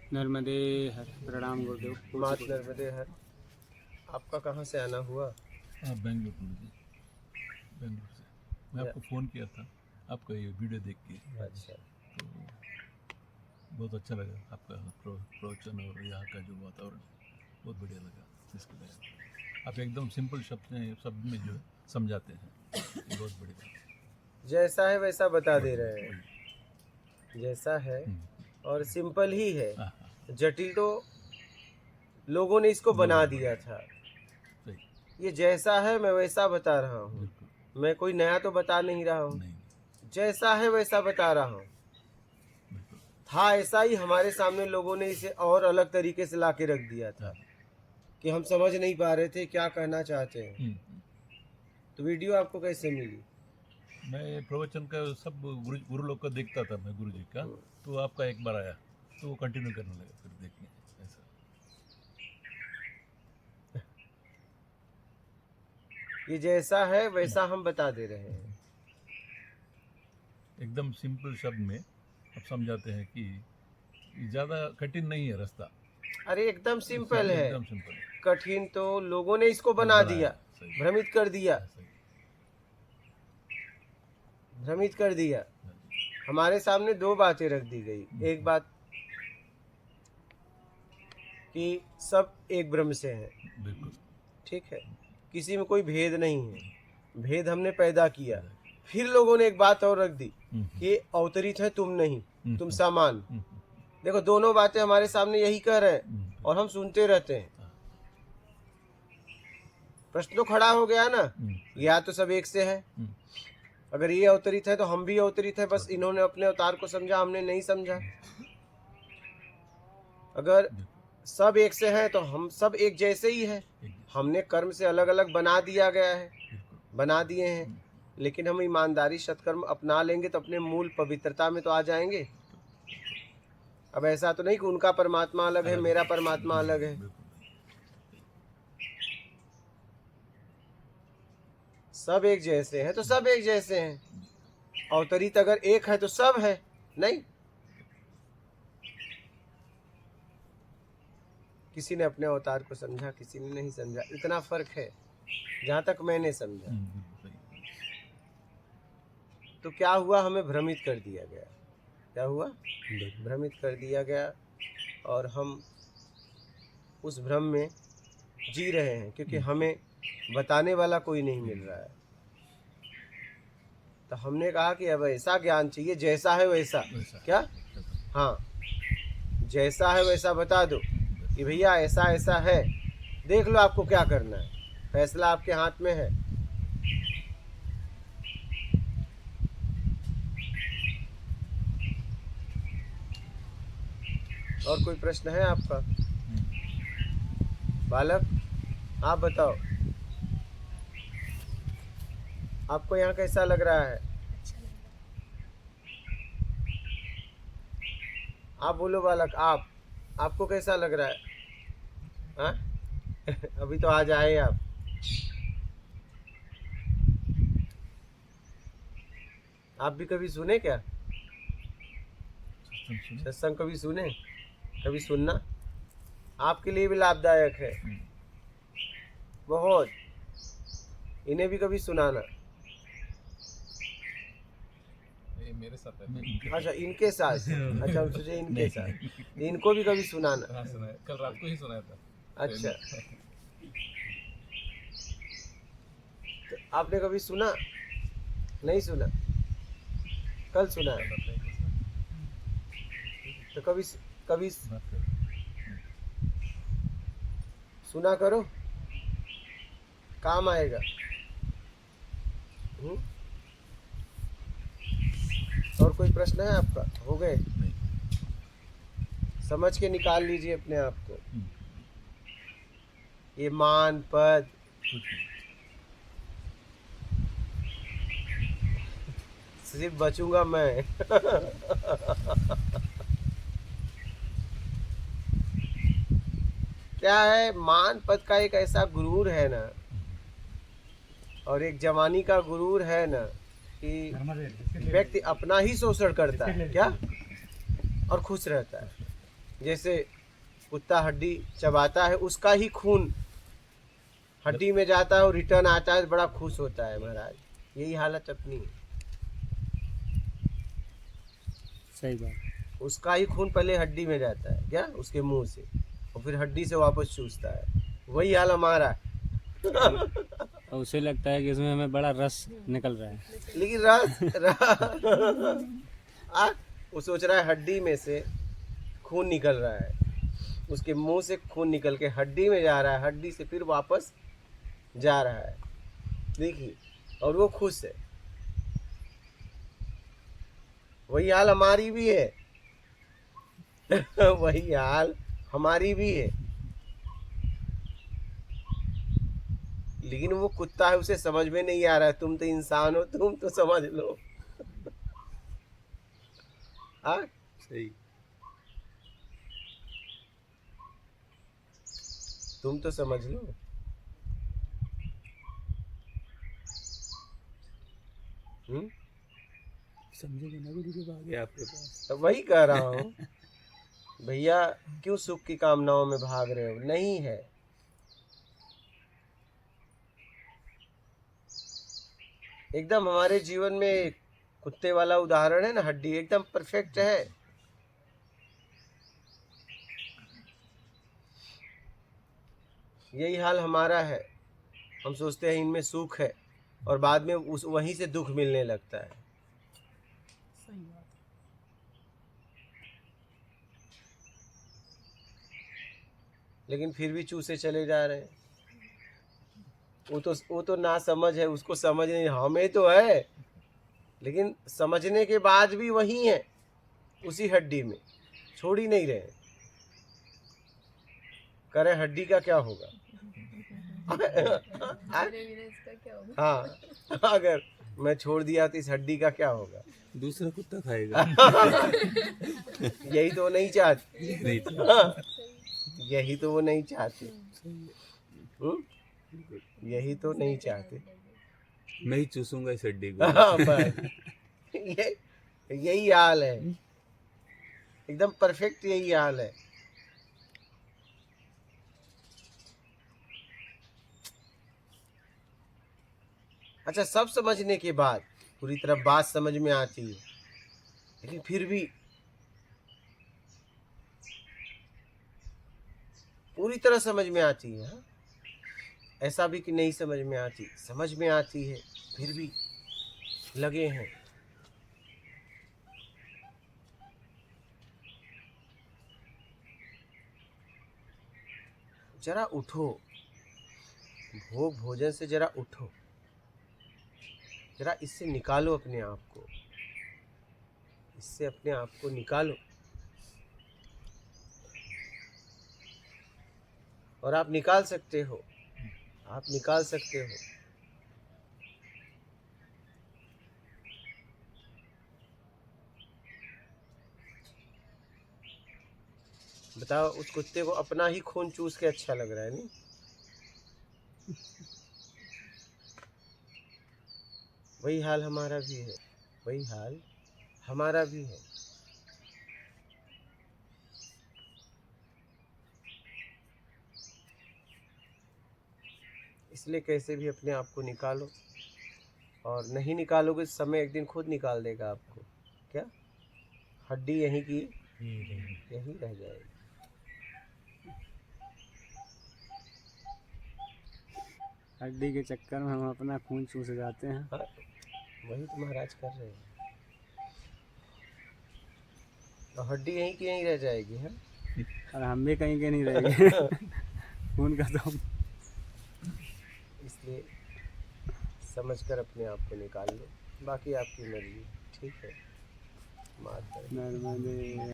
नर्मदे हर प्रणाम गुरुदेव। मात नर्मदे हर। आपका कहाँ से आना हुआ? बेंगलुरु जी, बेंगलुरु से मैं आपको फ़ोन किया था आपका ये वीडियो देख के। अच्छा, तो बहुत अच्छा लगा आपका प्रवचन और यहाँ का जो वातावरण बहुत बढ़िया लगा। इसके लिए आप एकदम सिंपल शब्द में जो है समझाते हैं, ये बहुत बड़ी बात है। जैसा है वैसा बता दे रहे हैं। जैसा है और सिंपल ही है। हाँ हाँ, जटिल तो लोगों ने इसको बना दिया था। सही, ये जैसा है मैं वैसा बता रहा हूँ। बिल्कुल मैं कोई नया तो बता नहीं रहा हूँ। नहीं, जैसा है वैसा बता रहा हूँ। बिल्कुल था ऐसा ही, हमारे सामने लोगों ने इसे और अलग तरीके से लाके रख दिया था कि हम समझ नहीं पा रहे थे क्या कहना चाहते हैं। तो वीडियो आपको कैसे मिली? मैं प्रवचन का सब गुरु लोग का देखता था, मैं गुरु जी का, तो आपका एक बार आया तो वो कंटिन्यू करने लगा फिर देखने ऐसा। ये जैसा है वैसा हम बता दे रहे हैं। एकदम सिंपल शब्द में आप समझाते हैं कि ज़्यादा कठिन नहीं है रास्ता। अरे एकदम सिंपल है। एकदम सिंपल है। कठिन तो लोगों ने इसको बना दिया, सही, भ्रमित कर दिया, सही, भ्रमित कर दिया। हमारे सामने दो बातें रख दी गई। एक बात कि सब एक ब्रह्म से है, बिल्कुल ठीक है, किसी में कोई भेद नहीं है। भेद हमने पैदा किया। फिर लोगों ने एक बात और रख दी कि अवतरित है, तुम नहीं, तुम सामान। देखो दोनों बातें हमारे सामने यही कह रहे हैं और हम सुनते रहते हैं। प्रश्न तो खड़ा हो गया ना, या तो सब एक से है। अगर ये अवतरित है तो हम भी अवतरित है, बस इन्होंने अपने अवतार को समझा, हमने नहीं समझा। अगर सब एक से हैं तो हम सब एक जैसे ही हैं। हमने कर्म से अलग अलग बना दिया गया है, बना दिए हैं, लेकिन हम ईमानदारी सत्कर्म अपना लेंगे तो अपने मूल पवित्रता में तो आ जाएंगे। अब ऐसा तो नहीं कि उनका परमात्मा अलग है, मेरा परमात्मा अलग है। सब एक जैसे हैं तो सब एक जैसे हैं। अवतरित अगर एक है तो सब है, नहीं। किसी ने अपने अवतार को समझा, किसी ने नहीं समझा, इतना फर्क है जहां तक मैंने समझा। तो क्या हुआ, हमें भ्रमित कर दिया गया। क्या हुआ? भ्रमित कर दिया गया और हम उस भ्रम में जी रहे हैं क्योंकि हमें बताने वाला कोई नहीं मिल रहा है। तो हमने कहा कि अब ऐसा ज्ञान चाहिए जैसा है वैसा। क्या? हाँ, जैसा है वैसा बता दो कि भैया ऐसा ऐसा है, देख लो आपको क्या करना है, फैसला आपके हाथ में है। और कोई प्रश्न है आपका? बालक आप बताओ, आपको यहाँ कैसा लग रहा है? आप बोलो बालक, आपको कैसा लग रहा है? हाँ? अभी तो आज आए आप। आप भी कभी सुने क्या? सत्संग कभी सुने? कभी सुनना आपके लिए भी लाभदायक है बहुत। इन्हें भी कभी सुनाना। मेरे साथ अच्छा, इनके साथ। अच्छा, हम सोचे इनके साथ। इनको भी कभी सुनाना। हाँ, सुनाया, कल रात को ही सुनाया था। अच्छा, तो आपने कभी सुना? नहीं सुना? कल सुना है तो कभी कभी सुना करो, काम आएगा। और कोई प्रश्न है आपका? हो गए? समझ के निकाल लीजिए अपने आप को। ये मान पद सिर्फ बचूंगा मैं। क्या है, मान पद का एक ऐसा गुरूर है ना, और एक जवानी का गुरूर है ना, कि व्यक्ति अपना ही शोषण करता है क्या, और खुश रहता है। जैसे कुत्ता हड्डी चबाता है, उसका ही खून हड्डी में जाता है और रिटर्न आता है, बड़ा खुश होता है महाराज। यही हालत अपनी है। सही बात। उसका ही खून पहले हड्डी में जाता है क्या, उसके मुंह से, और फिर हड्डी से वापस चूसता है। वही हाल हमारा है। और उसे लगता है कि इसमें हमें बड़ा रस निकल रहा है। लेकिन वो सोच रहा है हड्डी में से खून निकल रहा है, उसके मुंह से खून निकल के हड्डी में जा रहा है, हड्डी से फिर वापस जा रहा है, देखिए, और वो खुश है। वही हाल हमारी भी है। वही हाल हमारी भी है। लेकिन वो कुत्ता है, उसे समझ में नहीं आ रहा है। तुम तो इंसान हो, तुम तो समझ लो। हाँ सही। तुम तो समझ लो। समझेगा ना भी जब आ गया आपके पास। तो वही कह रहा हूँ भैया, क्यों सुख की कामनाओं में भाग रहे हो? नहीं है। एकदम हमारे जीवन में कुत्ते वाला उदाहरण है ना, हड्डी एकदम परफेक्ट है। यही हाल हमारा है। हम सोचते हैं इनमें सुख है, और बाद में उस वहीं से दुख मिलने लगता है। सही बात। लेकिन फिर भी चूसे चले जा रहे हैं। वो तो ना समझ है, उसको समझ नहीं, हमें तो है, लेकिन समझने के बाद भी वही है, उसी हड्डी में, छोड़ ही नहीं रहे। कह रहे हड्डी का क्या होगा? हाँ, अगर मैं छोड़ दिया तो इस हड्डी का क्या होगा? दूसरा कुत्ता खाएगा। यही तो वो नहीं चाहते। नहीं था। यही तो वो नहीं चाहते। यही तो नहीं चाहते। मैं ही चूसूंगा इस हड्डी को। हाँ, बस यही हाल है, एकदम परफेक्ट यही हाल है। अच्छा, सब समझने के बाद पूरी तरह बात समझ में आती है, लेकिन फिर भी पूरी तरह समझ में आती है। हाँ? ऐसा भी कि नहीं समझ में आती, समझ में आती है, फिर भी लगे हैं। जरा उठो, भोग भोजन से जरा उठो, जरा इससे निकालो अपने आप को, इससे अपने आप को निकालो। और आप निकाल सकते हो, आप निकाल सकते हो। बताओ, उस कुत्ते को अपना ही खून चूस के अच्छा लग रहा है, नहीं? वही हाल हमारा भी है, वही हाल हमारा भी है। इसलिए कैसे भी अपने आप को निकालो, और नहीं निकालोगे समय एक दिन खुद निकाल देगा आपको। क्या हड्डी यहीं की यहीं रह जाएगी। हड्डी के चक्कर में हम अपना खून चूस जाते हैं। हाँ, वही तो महाराज कर रहे हैं। तो हड्डी यहीं की यहीं रह जाएगी है, और हम भी कहीं के नहीं रहेंगे। खून का तो इसलिए समझकर अपने आप को निकाल लो, बाकी आपकी मर्जी। ठीक है, माफ करें। मैंने